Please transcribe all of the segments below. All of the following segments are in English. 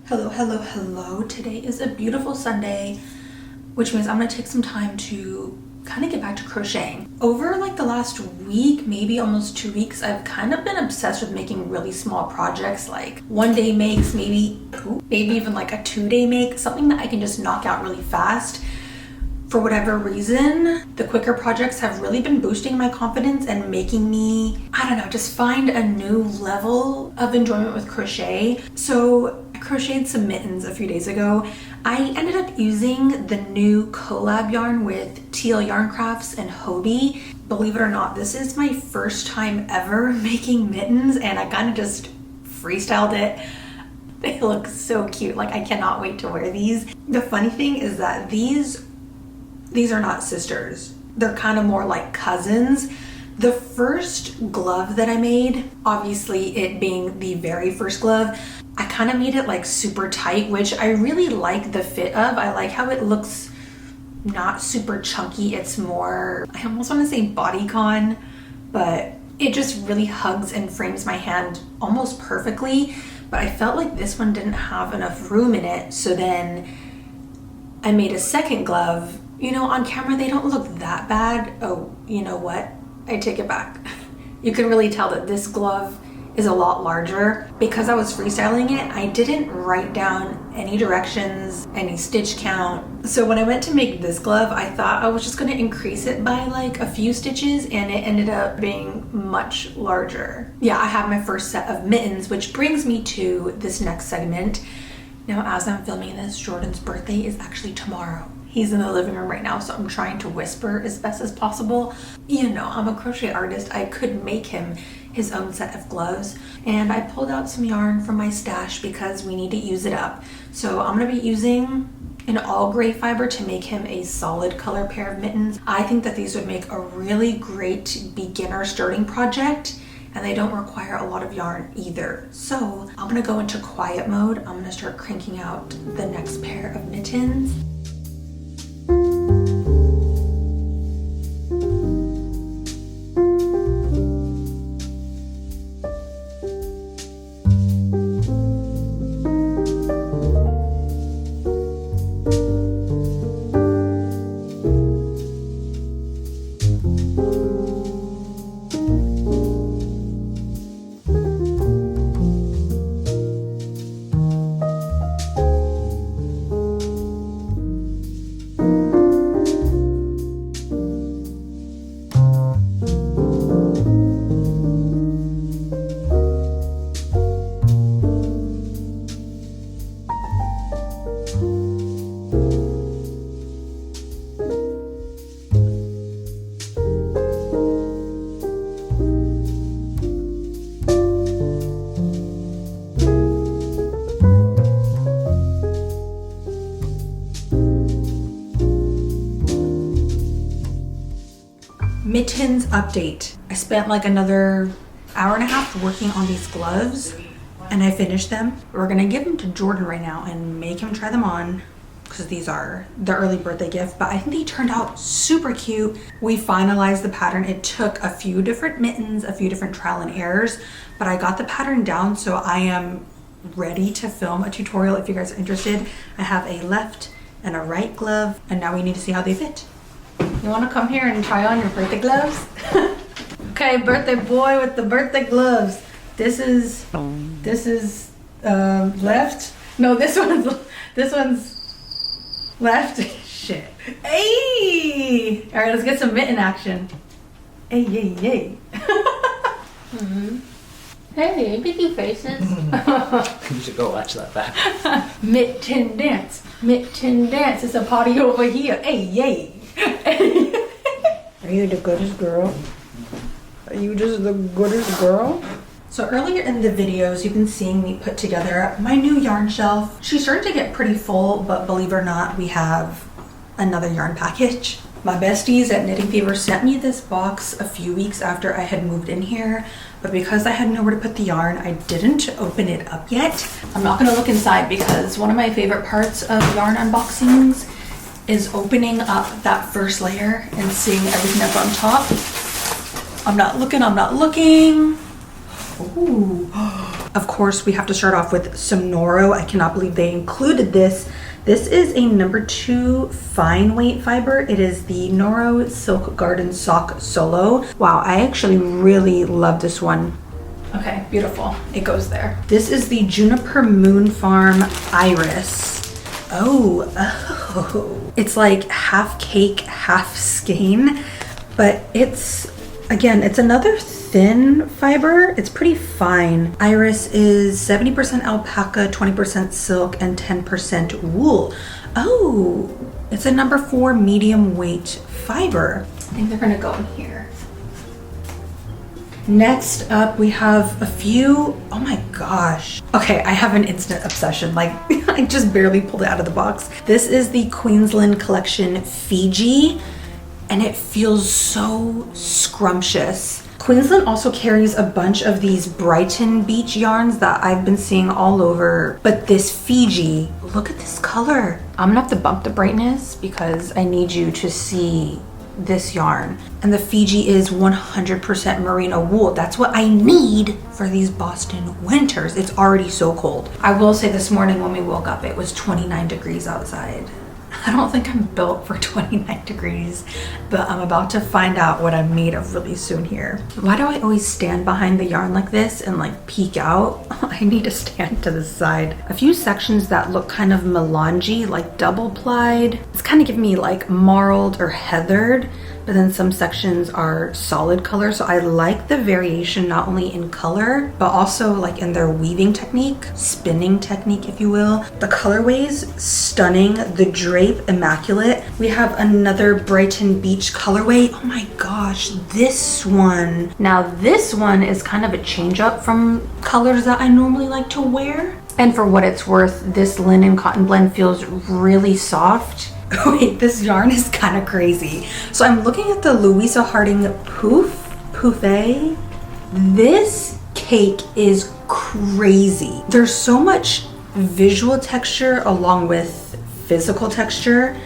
Hello, hello, hello. Today is a beautiful Sunday, which means I'm gonna take some time to kind of get back to crocheting. Over like the last week, maybe almost 2 weeks, I've kind of been obsessed with making really small projects, like 1-day makes, maybe even like a 2-day make, something that I can just knock out really fast. For whatever reason, the quicker projects have really been boosting my confidence and making me, I don't know, just find a new level of enjoyment with crochet. So I crocheted some mittens a few days ago. I ended up using the new collab yarn with Teal Yarn Crafts and Hobie. Believe it or not, this is my first time ever making mittens, and I kind of just freestyled it. They look so cute. Like, I cannot wait to wear these. The funny thing is that these are not sisters. They're kind of more like cousins. The first glove that I made, obviously it being the very first glove, I kind of made it like super tight, which I really like the fit of. I like how it looks not super chunky. It's more, I almost want to say bodycon, but it just really hugs and frames my hand almost perfectly. But I felt like this one didn't have enough room in it. So then I made a second glove. You know, on camera, they don't look that bad. Oh, you know what? I take it back. You can really tell that this glove is a lot larger. Because I was freestyling it, I didn't write down any directions, any stitch count. So when I went to make this glove, I thought I was just gonna increase it by like a few stitches, and it ended up being much larger. Yeah, I have my first set of mittens, which brings me to this next segment. Now, as I'm filming this, Jordan's birthday is actually tomorrow. He's in the living room right now, so I'm trying to whisper as best as possible. You know, I'm a crochet artist. I could make him his own set of gloves. And I pulled out some yarn from my stash because we need to use it up. So I'm gonna be using an all gray fiber to make him a solid color pair of mittens. I think that these would make a really great beginner starting project, and they don't require a lot of yarn either. So I'm gonna go into quiet mode. I'm gonna start cranking out the next pair of mittens. Mittens update. I spent like another hour and a half working on these gloves, and I finished them. We're gonna give them to Jordan right now and make him try them on, because these are the early birthday gift, but I think they turned out super cute. We finalized the pattern. It took a few different mittens, a few different trial and errors, but I got the pattern down, so I am ready to film a tutorial if you guys are interested. I have a left and a right glove, and now we need to see how they fit. You want to come here and try on your birthday gloves? Okay, birthday boy with the birthday gloves. This is left. No, this one's left. Shit. Hey! All right, let's get some mitten action. Hey, yay, yay. Hey, baby faces. You should go watch that back. Mitten dance. Mitten dance. It's a party over here. Hey, yay. Are you the goodest girl? Are you just the goodest girl? So earlier in the videos, you've been seeing me put together my new yarn shelf. She's starting to get pretty full, but believe it or not, we have another yarn package. My besties at Knitting Fever sent me this box a few weeks after I had moved in here, but because I had nowhere to put the yarn, I didn't open it up yet. I'm not gonna look inside because one of my favorite parts of yarn unboxings is opening up that first layer and seeing everything that's on top. I'm not looking. Ooh. Of course, we have to start off with some Noro. I cannot believe they included this. This is a number 2 fine weight fiber. It is the Noro Silk Garden Sock Solo. Wow, I actually really love this one. Okay, beautiful. It goes there. This is the Juniper Moon Farm Iris. Oh. It's like half cake, half skein, but it's, again, it's another thin fiber. It's pretty fine. Iris is 70% alpaca, 20% silk, and 10% wool. Oh, it's a number 4 medium weight fiber. I think they're gonna go in here. Next up, we have a few, oh my gosh. Okay, I have an instant obsession. Like, I just barely pulled it out of the box. This is the Queensland Collection Fiji, and it feels so scrumptious. Queensland also carries a bunch of these Brighton Beach yarns that I've been seeing all over, but this Fiji, look at this color. I'm gonna have to bump the brightness because I need you to see this yarn. And the Fiji is 100% merino wool. That's what I need for these Boston winters. It's already so cold. I will say this morning when we woke up, it was 29 degrees outside. I don't think I'm built for 29 degrees, but I'm about to find out what I'm made of really soon here. Why do I always stand behind the yarn like this and like peek out? I need to stand to the side. A few sections that look kind of melange, like double plied. It's kind of giving me like marled or heathered, but then some sections are solid color. So I like the variation not only in color, but also like in their weaving technique, spinning technique, if you will. The colorways, stunning. The drape, immaculate. We have another Brighton Beach colorway. Oh my gosh, this one. Now this one is kind of a change up from colors that I normally like to wear. And for what it's worth, this linen cotton blend feels really soft. Wait, this yarn is kind of crazy. So I'm looking at the Louisa Harding Pouffe. This cake is crazy. There's so much visual texture along with physical texture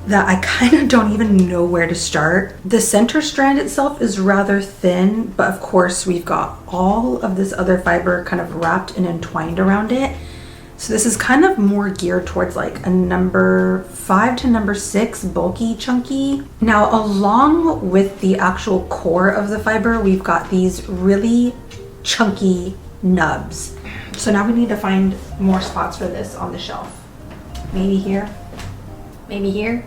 that I kind of don't even know where to start. The center strand itself is rather thin, but of course we've got all of this other fiber kind of wrapped and entwined around it. So this is kind of more geared towards like a number 5 to number 6, bulky, chunky. Now, along with the actual core of the fiber, we've got these really chunky nubs. So now we need to find more spots for this on the shelf. Maybe here, maybe here.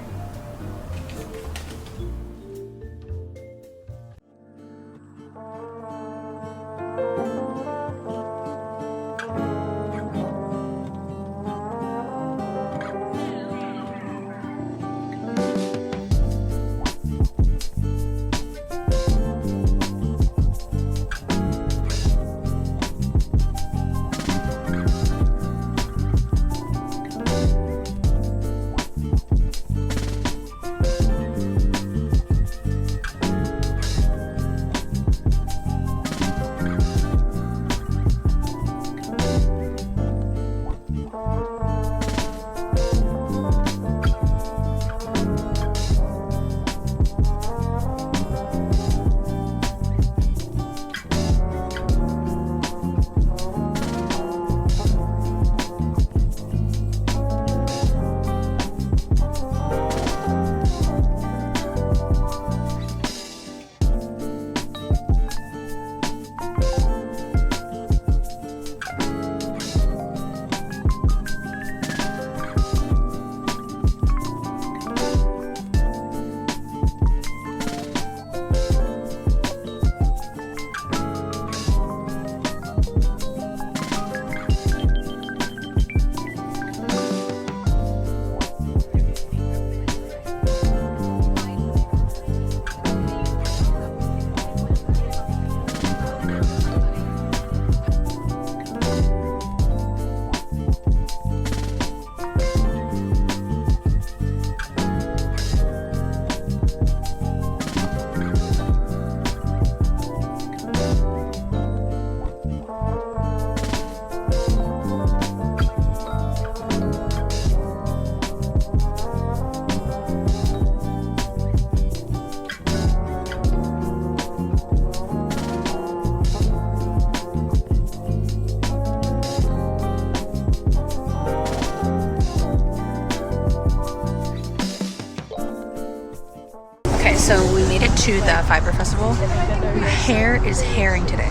it to the Fiber Festival. My hair is hairing today.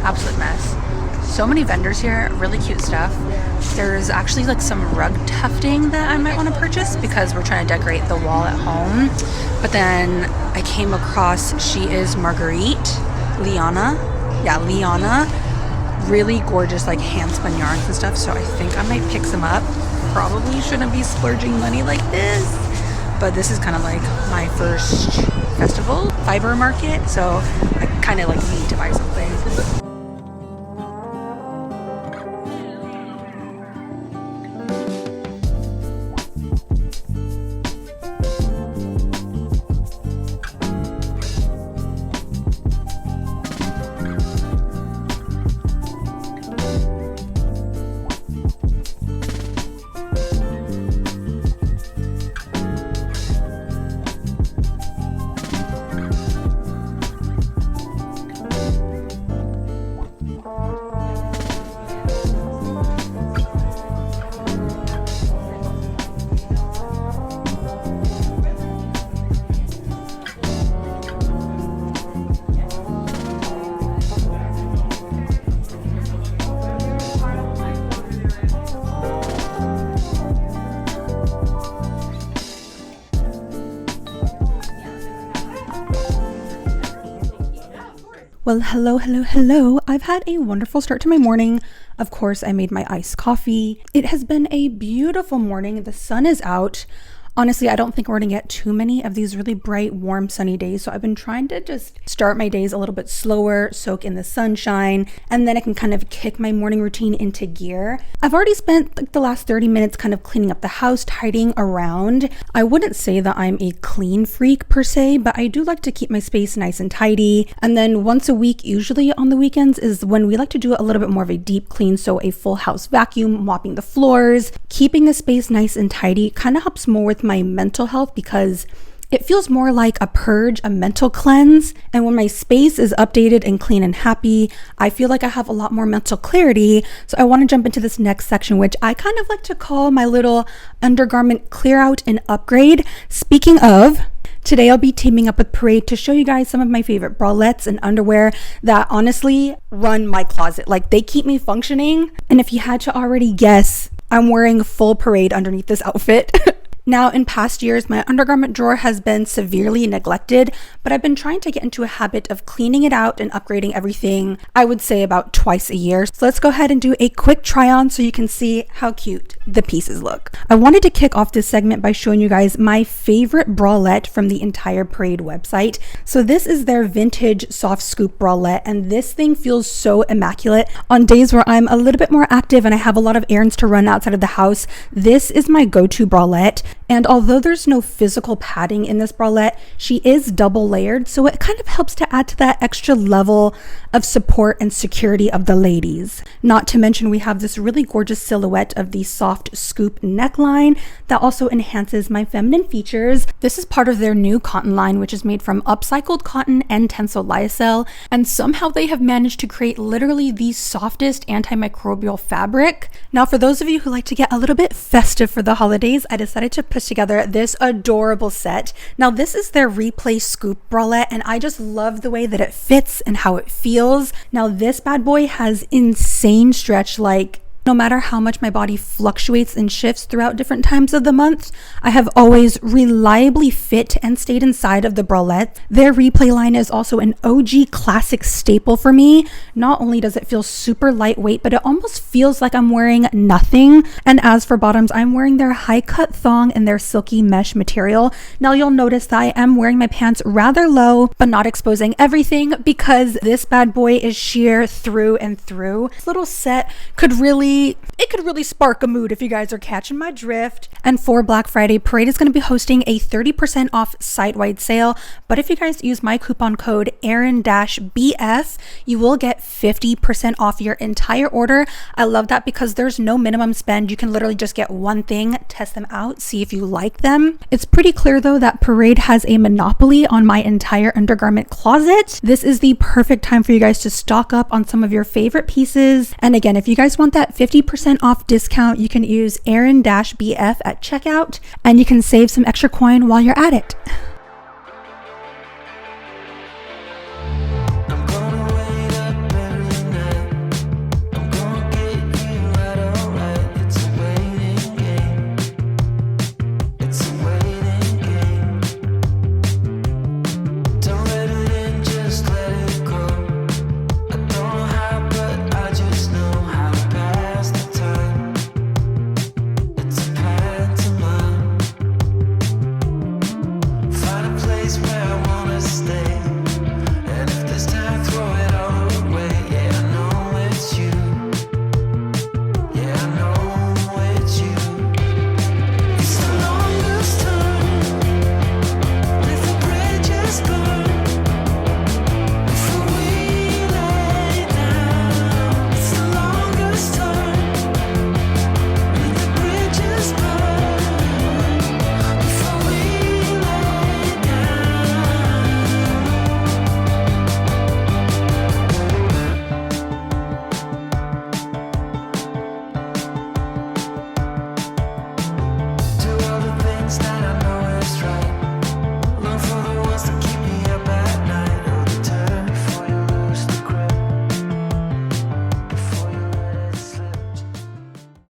Absolute mess. So many vendors here, really cute stuff. There's actually like some rug tufting that I might want to purchase because we're trying to decorate the wall at home. But then I came across She Is Marguerite, Liana. Yeah, Liana. Really gorgeous like hand spun yarns and stuff. So I think I might pick some up. Probably shouldn't be splurging money like this. But this is kind of like my first festival fiber market. So I kind of like need to buy something. Well, hello. I've had a wonderful start to my morning. Of course, I made my iced coffee. It has been a beautiful morning. The sun is out. Honestly, I don't think we're gonna get too many of these really bright, warm, sunny days. So I've been trying to just start my days a little bit slower, soak in the sunshine, and then I can kind of kick my morning routine into gear. I've already spent like the last 30 minutes kind of cleaning up the house, tidying around. I wouldn't say that I'm a clean freak per se, but I do like to keep my space nice and tidy. And then once a week, usually on the weekends, is when we like to do a little bit more of a deep clean. So a full house vacuum, mopping the floors, keeping the space nice and tidy kind of helps more with my mental health because it feels more like a purge, a mental cleanse. And when my space is updated and clean and happy, I feel like I have a lot more mental clarity. So I want to jump into this next section, which I kind of like to call my little undergarment clear out and upgrade. Speaking of, today I'll be teaming up with Parade to show you guys some of my favorite bralettes and underwear that honestly run my closet. Like they keep me functioning. And if you had to already guess, I'm wearing full Parade underneath this outfit. Now, in past years, my undergarment drawer has been severely neglected, but I've been trying to get into a habit of cleaning it out and upgrading everything, I would say about twice a year. So let's go ahead and do a quick try on so you can see how cute the pieces look. I wanted to kick off this segment by showing you guys my favorite bralette from the entire Parade website. So this is their vintage soft scoop bralette, and this thing feels so immaculate. On days where I'm a little bit more active and I have a lot of errands to run outside of the house, this is my go-to bralette. And although there's no physical padding in this bralette, she is double layered, so it kind of helps to add to that extra level of support and security of the ladies. Not to mention we have this really gorgeous silhouette of the soft scoop neckline that also enhances my feminine features. This is part of their new cotton line, which is made from upcycled cotton and tencel lyocell, and somehow they have managed to create literally the softest antimicrobial fabric. Now, for those of you who like to get a little bit festive for the holidays, I decided to put together this adorable set. Now, this is their replay scoop bralette, and I just love the way that it fits and how it feels. Now, this bad boy has insane stretch. Like, no matter how much my body fluctuates and shifts throughout different times of the month, I have always reliably fit and stayed inside of the bralette. Their replay line is also an OG classic staple for me. Not only does it feel super lightweight, but it almost feels like I'm wearing nothing. And as for bottoms, I'm wearing their high cut thong and their silky mesh material. Now you'll notice that I am wearing my pants rather low, but not exposing everything because this bad boy is sheer through and through. This little set could really spark a mood if you guys are catching my drift. And for Black Friday, Parade is going to be hosting a 30% off site-wide sale. But if you guys use my coupon code Erin-BF, you will get 50% off your entire order. I love that because there's no minimum spend. You can literally just get one thing, test them out, see if you like them. It's pretty clear though that Parade has a monopoly on my entire undergarment closet. This is the perfect time for you guys to stock up on some of your favorite pieces. And again, if you guys want that 50% off discount, you can use Erin-BF at checkout and you can save some extra coin while you're at it.